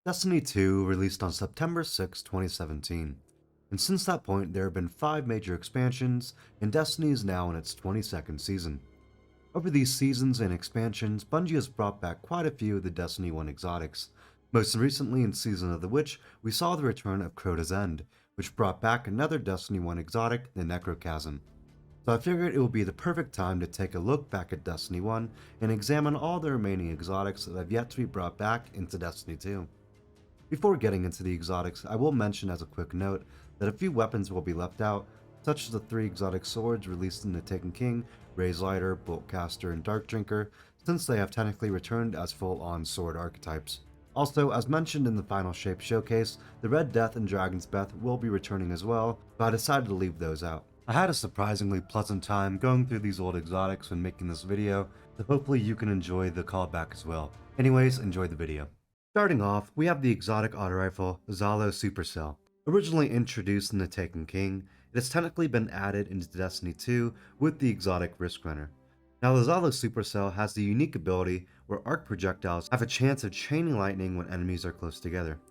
Destiny 2 released on September 6, 2017, and since that point there have been 5 major expansions, and Destiny is now in its 22nd season. Over these seasons and expansions, Bungie has brought back quite a few of the Destiny 1 exotics. Most recently in Season of the Witch, we saw the return of Crota's End, which brought back another Destiny 1 exotic, the Necrochasm. So I figured it would be the perfect time to take a look back at Destiny 1 and examine all the remaining exotics that have yet to be brought back into Destiny 2. Before getting into the exotics, I will mention as a quick note that a few weapons will be left out, such as the 3 exotic swords released in the Taken King, Raise Lighter, Boltcaster, and Dark Drinker, since they have technically returned as full-on sword archetypes. Also, as mentioned in the Final Shape showcase, the Red Death and Dragon's Breath will be returning as well, but I decided to leave those out. I had a surprisingly pleasant time going through these old exotics when making this video, so hopefully you can enjoy the callback as well. Anyways, enjoy the video. Starting off, we have the exotic auto rifle, Zolo Supercell. Originally introduced in the Taken King, it has technically been added into Destiny 2 with the exotic Risk Runner. Now the Zolo Supercell has the unique ability where arc projectiles have a chance of chaining lightning when enemies are close together.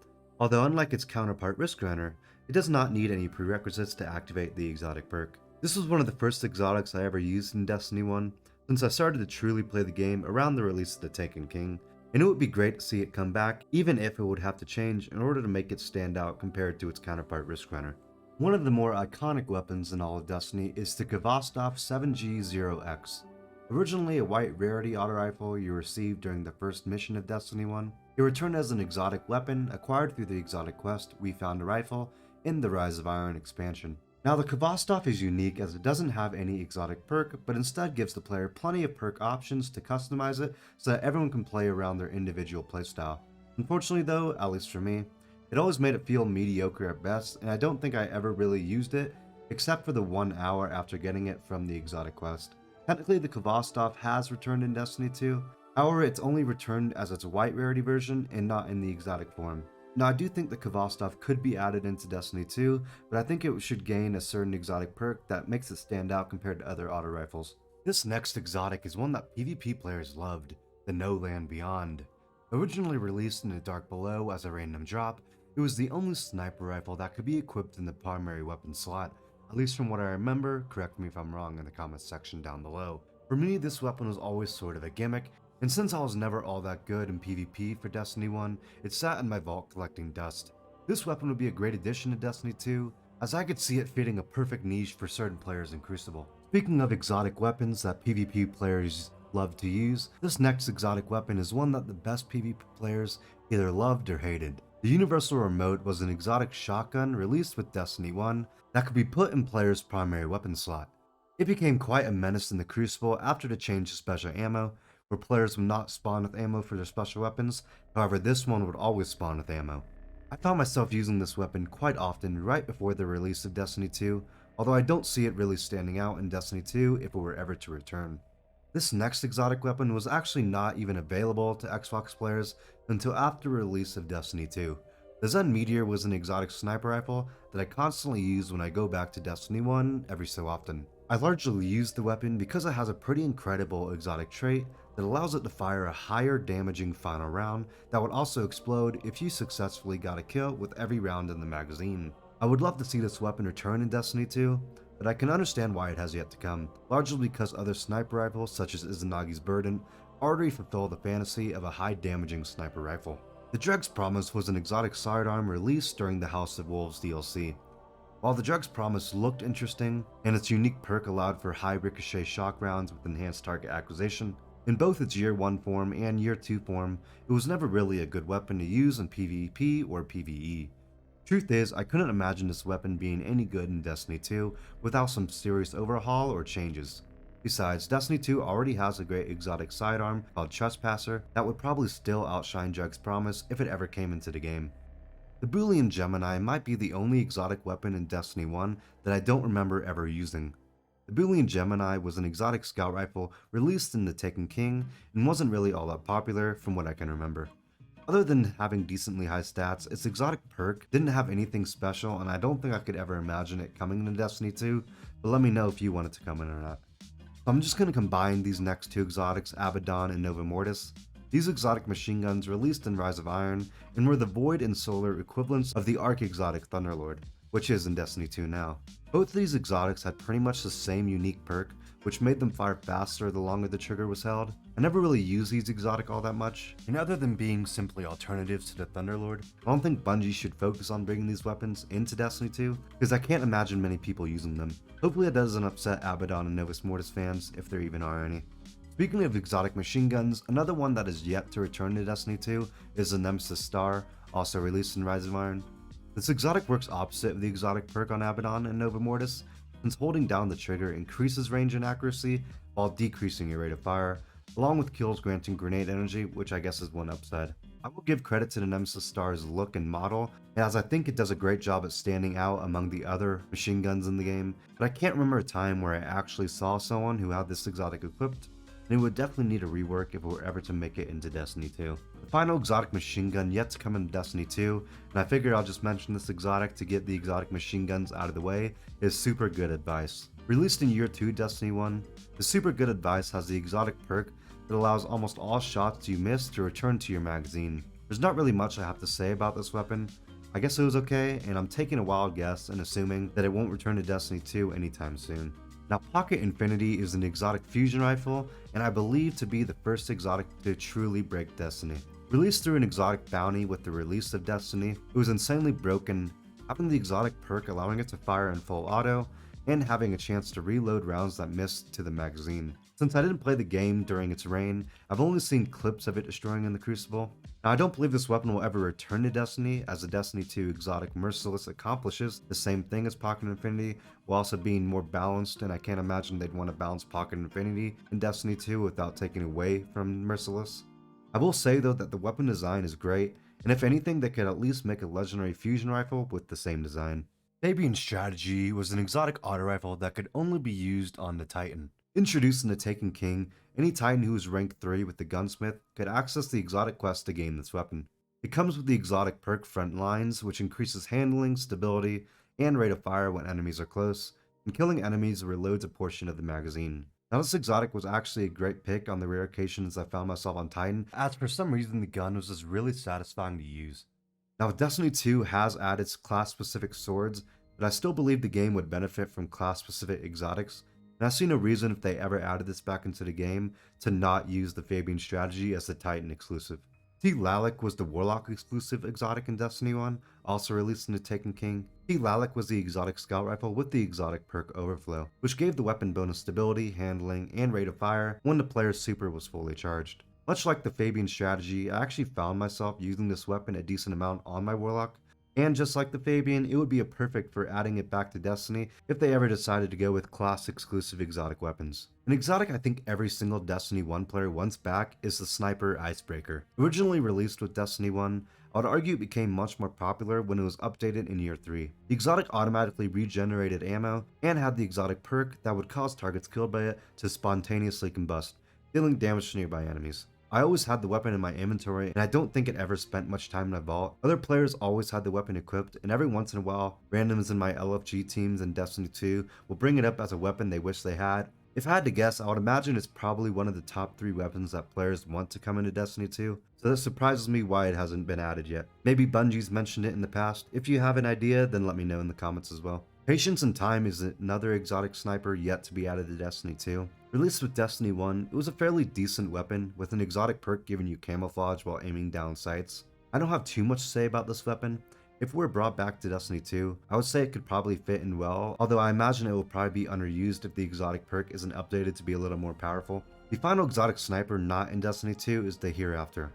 Although unlike its counterpart Risk Runner, it does not need any prerequisites to activate the exotic perk. This was one of the first exotics I ever used in Destiny 1, since I started to truly play the game around the release of the Taken King, and it would be great to see it come back, even if it would have to change in order to make it stand out compared to its counterpart Risk Runner. One of the more iconic weapons in all of Destiny is the Kvostov 7G0X. Originally a white rarity auto rifle you received during the first mission of Destiny 1, it returned as an exotic weapon acquired through the exotic quest We Found a Rifle in the Rise of Iron expansion. Now the Kvostov is unique as it doesn't have any exotic perk, but instead gives the player plenty of perk options to customize it so that everyone can play around their individual playstyle. Unfortunately though, at least for me, it always made it feel mediocre at best, and I don't think I ever really used it, except for the 1 hour after getting it from the exotic quest. Technically the Kvostov has returned in Destiny 2, however it's only returned as its white rarity version and not in the exotic form. Now I do think the Kvostov could be added into Destiny 2, but I think it should gain a certain exotic perk that makes it stand out compared to other auto rifles. This next exotic is one that PvP players loved, the No Land Beyond. Originally released in the Dark Below as a random drop, it was the only sniper rifle that could be equipped in the primary weapon slot, at least from what I remember. Correct me if I'm wrong in the comments section down below. For me, this weapon was always sort of a gimmick, and since I was never all that good in PvP for Destiny 1, it sat in my vault collecting dust. This weapon would be a great addition to Destiny 2, as I could see it fitting a perfect niche for certain players in Crucible. Speaking of exotic weapons that PvP players love to use, this next exotic weapon is one that the best PvP players either loved or hated. The Universal Remote was an exotic shotgun released with Destiny 1 that could be put in players' primary weapon slot. It became quite a menace in the Crucible after the change to special ammo, where players would not spawn with ammo for their special weapons, however this one would always spawn with ammo. I found myself using this weapon quite often right before the release of Destiny 2, although I don't see it really standing out in Destiny 2 if it were ever to return. This next exotic weapon was actually not even available to Xbox players until after the release of Destiny 2. The Zen Meteor was an exotic sniper rifle that I constantly use when I go back to Destiny 1 every so often. I largely use the weapon because it has a pretty incredible exotic trait that allows it to fire a higher damaging final round that would also explode if you successfully got a kill with every round in the magazine. I would love to see this weapon return in Destiny 2, but I can understand why it has yet to come, largely because other sniper rifles such as Izanagi's Burden already fulfill the fantasy of a high damaging sniper rifle. The Dreg's Promise was an exotic sidearm released during the House of Wolves DLC. While the Dreg's Promise looked interesting, and its unique perk allowed for high ricochet shock rounds with enhanced target acquisition, in both its Year 1 form and Year 2 form, it was never really a good weapon to use in PvP or PvE. Truth is, I couldn't imagine this weapon being any good in Destiny 2 without some serious overhaul or changes. Besides, Destiny 2 already has a great exotic sidearm called Trespasser that would probably still outshine Dreg's Promise if it ever came into the game. The Boolean Gemini might be the only exotic weapon in Destiny 1 that I don't remember ever using. The Boolean Gemini was an exotic scout rifle released in the Taken King and wasn't really all that popular from what I can remember. Other than having decently high stats, its exotic perk didn't have anything special, and I don't think I could ever imagine it coming into Destiny 2, but let me know if you want it to come in or not. So I'm just going to combine these next two exotics, Abaddon and Nova Mortis. These exotic machine guns released in Rise of Iron and were the void and solar equivalents of the arc exotic Thunderlord, which is in Destiny 2 now. Both of these exotics had pretty much the same unique perk, which made them fire faster the longer the trigger was held. I never really used these exotic all that much, and other than being simply alternatives to the Thunderlord, I don't think Bungie should focus on bringing these weapons into Destiny 2, because I can't imagine many people using them. Hopefully that doesn't upset Abaddon and Novus Mortis fans, if there even are any. Speaking of exotic machine guns, another one that is yet to return to Destiny 2 is the Nemesis Star, also released in Rise of Iron. This exotic works opposite of the exotic perk on Abaddon and Nova Mortis, since holding down the trigger increases range and accuracy while decreasing your rate of fire, along with kills granting grenade energy, which I guess is one upside. I will give credit to the Nemesis Star's look and model, as I think it does a great job at standing out among the other machine guns in the game, but I can't remember a time where I actually saw someone who had this exotic equipped, and it would definitely need a rework if it were ever to make it into Destiny 2. The final exotic machine gun yet to come into Destiny 2, and I figured I'll just mention this exotic to get the exotic machine guns out of the way, is Super Good Advice. Released in Year 2 Destiny 1, the Super Good Advice has the exotic perk that allows almost all shots you miss to return to your magazine. There's not really much I have to say about this weapon. I guess it was okay, and I'm taking a wild guess and assuming that it won't return to Destiny 2 anytime soon. Now, Pocket Infinity is an exotic fusion rifle, and I believe to be the first exotic to truly break Destiny. Released through an exotic bounty with the release of Destiny, it was insanely broken, having the exotic perk allowing it to fire in full auto, and having a chance to reload rounds that missed to the magazine. Since I didn't play the game during its reign, I've only seen clips of it destroying in the Crucible. Now, I don't believe this weapon will ever return to Destiny, as the Destiny 2 exotic Merciless accomplishes the same thing as Pocket Infinity, while also being more balanced, and I can't imagine they'd want to balance Pocket Infinity in Destiny 2 without taking away from Merciless. I will say though that the weapon design is great, and if anything they could at least make a legendary fusion rifle with the same design. Fabian Strategy was an exotic auto rifle that could only be used on the Titan. Introduced in the Taken King, any Titan who was ranked 3 with the Gunsmith could access the exotic quest to gain this weapon. It comes with the exotic perk Front Lines, which increases handling, stability, and rate of fire when enemies are close, and killing enemies reloads a portion of the magazine. Now, this exotic was actually a great pick on the rare occasions I found myself on Titan, as for some reason the gun was just really satisfying to use. Now, Destiny 2 has added class-specific swords, but I still believe the game would benefit from class-specific exotics, and I see no reason if they ever added this back into the game to not use the Fabian Strategy as the Titan exclusive. T. Lalak was the Warlock exclusive exotic in Destiny 1, also released in the Taken King. T. Lalak was the exotic scout rifle with the exotic perk Overflow, which gave the weapon bonus stability, handling, and rate of fire when the player's super was fully charged. Much like the Fabian Strategy, I actually found myself using this weapon a decent amount on my Warlock, and just like the Fabian, it would be a perfect for adding it back to Destiny if they ever decided to go with class-exclusive exotic weapons. An exotic I think every single Destiny 1 player wants back is the Sniper Icebreaker. Originally released with Destiny 1, I would argue it became much more popular when it was updated in Year 3. The exotic automatically regenerated ammo, and had the exotic perk that would cause targets killed by it to spontaneously combust, dealing damage to nearby enemies. I always had the weapon in my inventory, and I don't think it ever spent much time in my vault. Other players always had the weapon equipped, and every once in a while, randoms in my LFG teams in Destiny 2 will bring it up as a weapon they wish they had. If I had to guess, I would imagine it's probably one of the top 3 weapons that players want to come into Destiny 2, so that surprises me why it hasn't been added yet. Maybe Bungie's mentioned it in the past. If you have an idea, then let me know in the comments as well. Patience and Time is another exotic sniper yet to be added to Destiny 2. Released with Destiny 1, it was a fairly decent weapon, with an exotic perk giving you camouflage while aiming down sights. I don't have too much to say about this weapon. If it were brought back to Destiny 2, I would say it could probably fit in well, although I imagine it will probably be underused if the exotic perk isn't updated to be a little more powerful. The final exotic sniper not in Destiny 2 is the Hereafter.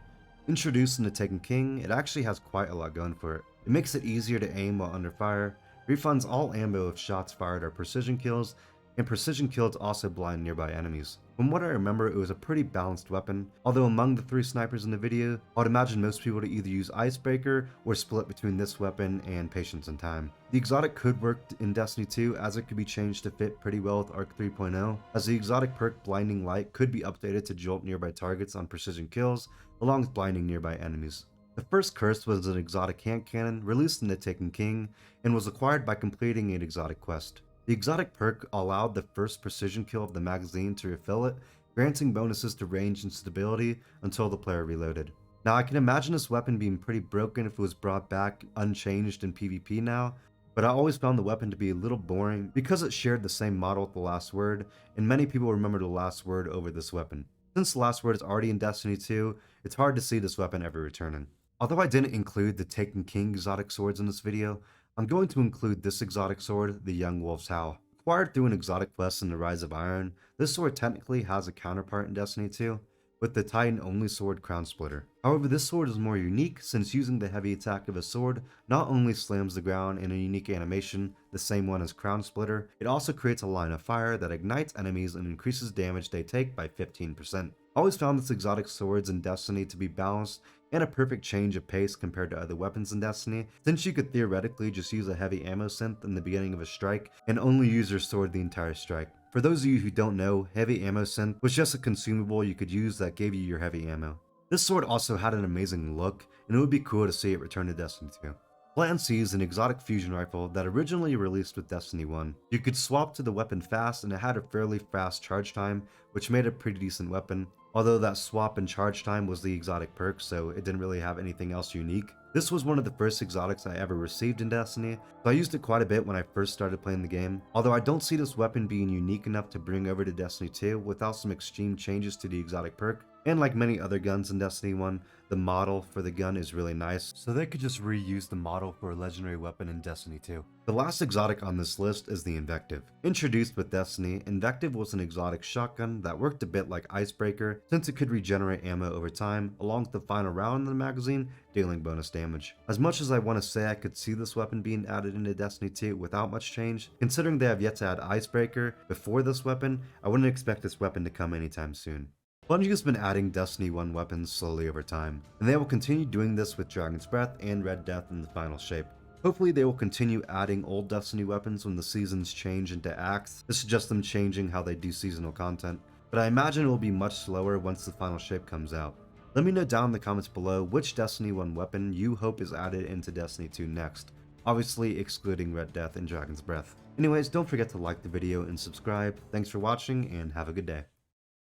Introduced in the Taken King, it actually has quite a lot going for it. It makes it easier to aim while under fire, refunds all ammo if shots fired are precision kills, and precision kills also blind nearby enemies. From what I remember, it was a pretty balanced weapon, although among the 3 snipers in the video, I would imagine most people to either use Icebreaker or split between this weapon and Patience and Time. The exotic could work in Destiny 2, as it could be changed to fit pretty well with Arc 3.0, as the exotic perk Blinding Light could be updated to jolt nearby targets on precision kills, along with blinding nearby enemies. The first curse was an exotic hand cannon released in the Taken King, and was acquired by completing an exotic quest. The exotic perk allowed the first precision kill of the magazine to refill it, granting bonuses to range and stability until the player reloaded. Now I can imagine this weapon being pretty broken if it was brought back unchanged in PvP now, but I always found the weapon to be a little boring because it shared the same model with the last word, and many people remember the last word over this weapon. Since the last word is already in Destiny 2, it's hard to see this weapon ever returning. Although I didn't include the Taken King exotic swords in this video, I'm going to include this exotic sword, the Young Wolf's Howl. Acquired through an exotic quest in the Rise of Iron, this sword technically has a counterpart in Destiny 2, with the Titan-only sword Crown Splitter. However, this sword is more unique since using the heavy attack of a sword not only slams the ground in a unique animation, the same one as Crown Splitter, it also creates a line of fire that ignites enemies and increases damage they take by 15%. I always found this exotic swords in Destiny to be balanced and a perfect change of pace compared to other weapons in Destiny, since you could theoretically just use a heavy ammo synth in the beginning of a strike and only use your sword the entire strike. For those of you who don't know, heavy ammo synth was just a consumable you could use that gave you your heavy ammo. This sword also had an amazing look, and it would be cool to see it return to Destiny 2. Plan C is an exotic fusion rifle that originally released with Destiny 1. You could swap to the weapon fast, and it had a fairly fast charge time, which made it a pretty decent weapon, although that swap and charge time was the exotic perk, so it didn't really have anything else unique. This was one of the first exotics I ever received in Destiny, so I used it quite a bit when I first started playing the game, although I don't see this weapon being unique enough to bring over to Destiny 2 without some extreme changes to the exotic perk. And like many other guns in Destiny 1, the model for the gun is really nice, so they could just reuse the model for a legendary weapon in Destiny 2. The last exotic on this list is the Invective. Introduced with Destiny, Invective was an exotic shotgun that worked a bit like Icebreaker since it could regenerate ammo over time, along with the final round in the magazine dealing bonus damage. As much as I want to say I could see this weapon being added into Destiny 2 without much change, considering they have yet to add Icebreaker before this weapon, I wouldn't expect this weapon to come anytime soon. Bungie has been adding Destiny 1 weapons slowly over time, and they will continue doing this with Dragon's Breath and Red Death in the final shape. Hopefully they will continue adding old Destiny weapons when the seasons change into acts. This is just them changing how they do seasonal content, but I imagine it will be much slower once the final shape comes out. Let me know down in the comments below which Destiny 1 weapon you hope is added into Destiny 2 next, obviously excluding Red Death and Dragon's Breath. Anyways, don't forget to like the video and subscribe. Thanks for watching and have a good day.